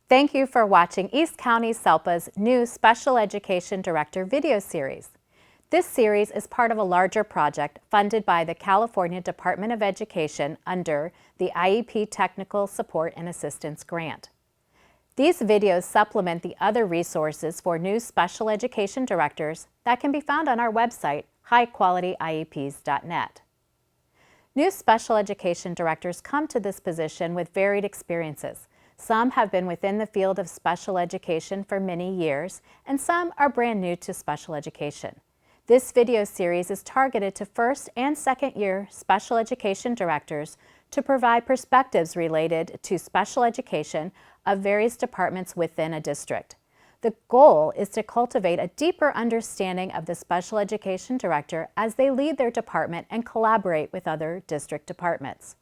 Thank you for watching East County SELPA's new Special Education Director video series. This series is part of a larger project funded by the California Department of Education under the IEP Technical Support and Assistance Grant. These videos supplement the other resources for new special education directors that can be found on our website, highqualityiep's.net. New special education directors come to this position with varied experiences. Some have been within the field of special education for many years, and some are brand new to special education. This video series is targeted to first and second year special education directors to provide perspectives related to special education of various departments within a district. The goal is to cultivate a deeper understanding of the special education director as they lead their department and collaborate with other district departments.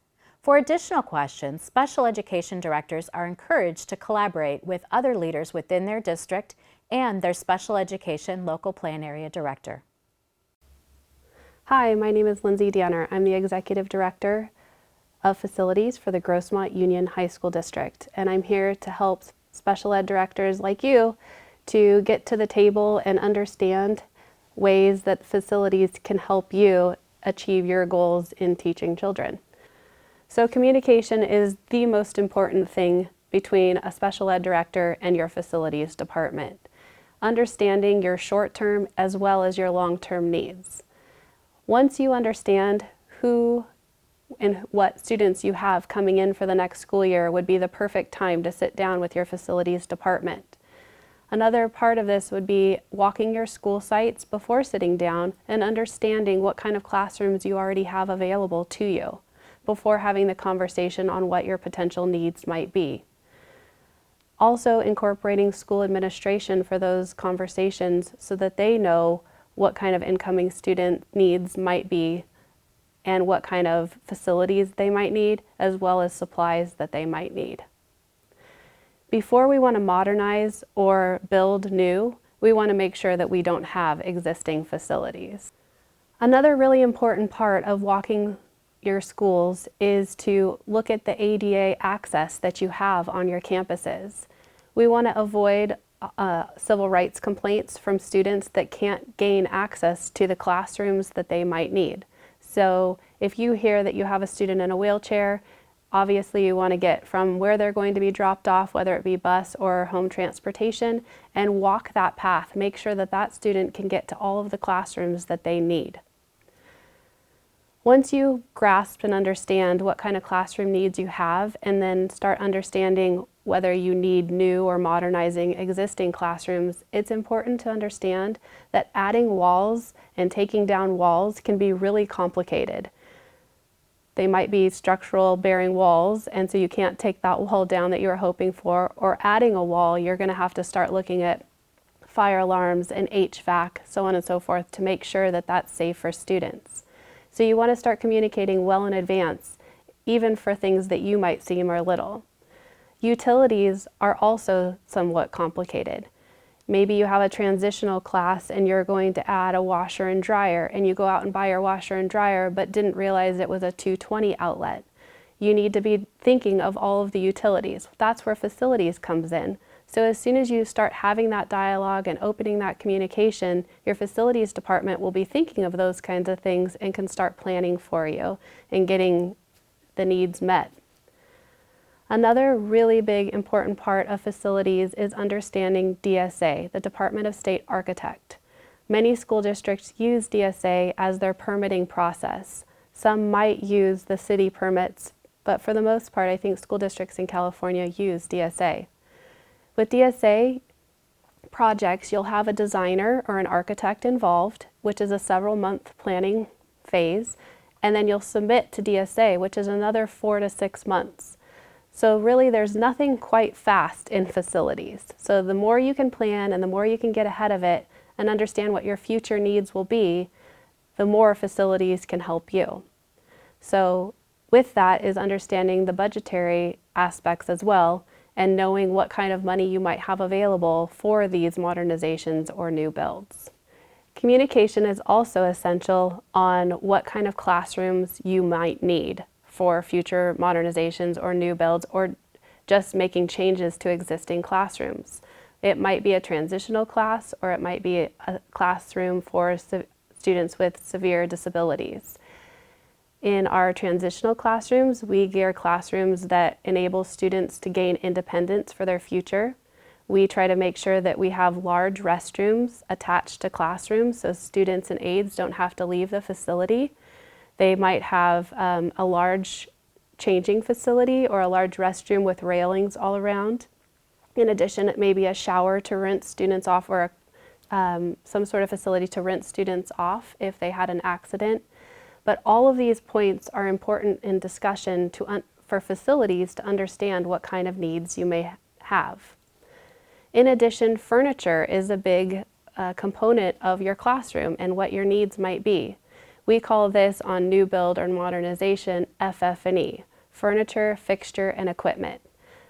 For additional questions, special education directors are encouraged to collaborate with other leaders within their district and their special education local plan area director. Hi, my name is Lindsey Danner. I'm the Executive Director of Facilities for the Grossmont Union High School District, and I'm here to help special ed directors like you to get to the table and understand ways that facilities can help you achieve your goals in teaching children. So communication is the most important thing between a special ed director and your facilities department. Understanding your short-term as well as your long-term needs. Once you understand who and what students you have coming in for the next school year would be the perfect time to sit down with your facilities department. Another part of this would be walking your school sites before sitting down and understanding what kind of classrooms you already have available to you before having the conversation on what your potential needs might be. Also incorporating school administration for those conversations so that they know what kind of incoming student needs might be and what kind of facilities they might need, as well as supplies that they might need. Before we want to modernize or build new, we want to make sure that we don't have existing facilities. Another really important part of walking your schools is to look at the ADA access that you have on your campuses. We want to avoid civil rights complaints from students that can't gain access to the classrooms that they might need. So if you hear that you have a student in a wheelchair, obviously you want to get from where they're going to be dropped off, whether it be bus or home transportation, and walk that path. Make sure that that student can get to all of the classrooms that they need. Once you grasp and understand what kind of classroom needs you have, and then start understanding whether you need new or modernizing existing classrooms, it's important to understand that adding walls and taking down walls can be really complicated. They might be structural bearing walls, and so you can't take that wall down that you were hoping for, or adding a wall, you're going to have to start looking at fire alarms and HVAC, so on and so forth, to make sure that that's safe for students. So you want to start communicating well in advance, even for things that you might seem are little. Utilities are also somewhat complicated. Maybe you have a transitional class and you're going to add a washer and dryer, and you go out and buy your washer and dryer but didn't realize it was a 220 outlet. You need to be thinking of all of the utilities. That's where facilities comes in. So as soon as you start having that dialogue and opening that communication, your facilities department will be thinking of those kinds of things and can start planning for you and getting the needs met. Another really big important part of facilities is understanding DSA, the Department of State Architect. Many school districts use DSA as their permitting process. Some might use the city permits, but for the most part, I think school districts in California use DSA. With DSA projects, you'll have a designer or an architect involved, which is a several-month planning phase, and then you'll submit to DSA, which is another 4 to 6 months. So really, there's nothing quite fast in facilities. So the more you can plan and the more you can get ahead of it and understand what your future needs will be, the more facilities can help you. So with that is understanding the budgetary aspects as well, and knowing what kind of money you might have available for these modernizations or new builds. Communication is also essential on what kind of classrooms you might need for future modernizations or new builds, or just making changes to existing classrooms. It might be a transitional class, or it might be a classroom for students with severe disabilities. In our transitional classrooms, we gear classrooms that enable students to gain independence for their future. We try to make sure that we have large restrooms attached to classrooms so students and aides don't have to leave the facility. They might have a large changing facility or a large restroom with railings all around. In addition, it may be a shower to rinse students off, or some sort of facility to rinse students off if they had an accident. But all of these points are important in discussion for facilities to understand what kind of needs you may have. In addition, furniture is a big component of your classroom and what your needs might be. We call this on new build or modernization FF&E, furniture, fixture, and equipment.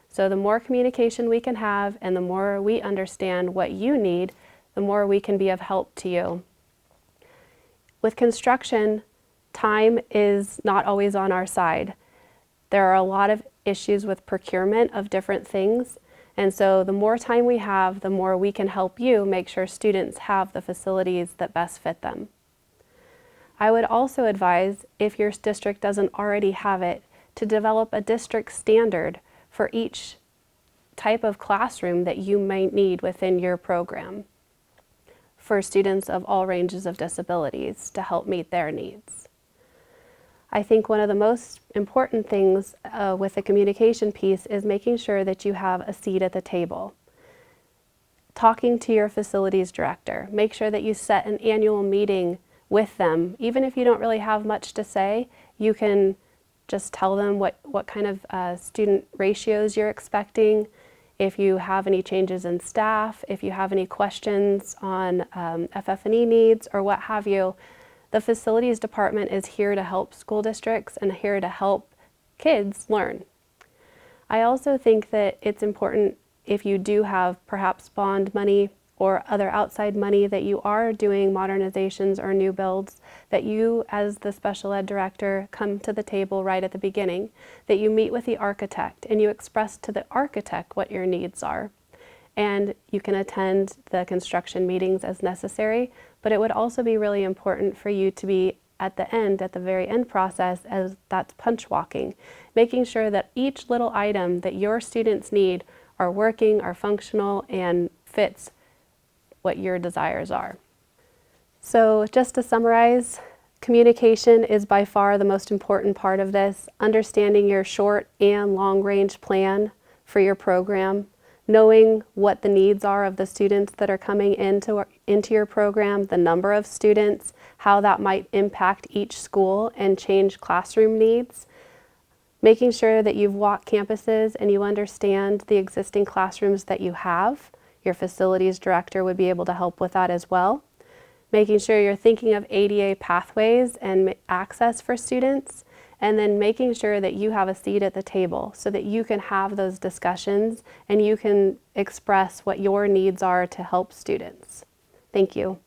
So the more communication we can have and the more we understand what you need, the more we can be of help to you. With construction, time is not always on our side. There are a lot of issues with procurement of different things, and so the more time we have, the more we can help you make sure students have the facilities that best fit them. I would also advise, if your district doesn't already have it, to develop a district standard for each type of classroom that you might need within your program for students of all ranges of disabilities to help meet their needs. I think one of the most important things with the communication piece is making sure that you have a seat at the table. Talking to your facilities director, make sure that you set an annual meeting with them. Even if you don't really have much to say, you can just tell them what kind of student ratios you're expecting, if you have any changes in staff, if you have any questions on FF&E needs or what have you. The facilities department is here to help school districts and here to help kids learn. I also think that it's important, if you do have perhaps bond money or other outside money that you are doing modernizations or new builds, that you as the special ed director come to the table right at the beginning, that you meet with the architect and you express to the architect what your needs are. And you can attend the construction meetings as necessary, but it would also be really important for you to be at the end, at the very end process, as that's punch walking, making sure that each little item that your students need are working, are functional, and fits what your desires are. So just to summarize, communication is by far the most important part of this. Understanding your short and long range plan for your program, knowing what the needs are of the students that are coming into your program, the number of students, how that might impact each school and change classroom needs, making sure that you've walked campuses and you understand the existing classrooms that you have. Your facilities director would be able to help with that as well. Making sure you're thinking of ADA pathways and access for students, and then making sure that you have a seat at the table so that you can have those discussions and you can express what your needs are to help students. Thank you.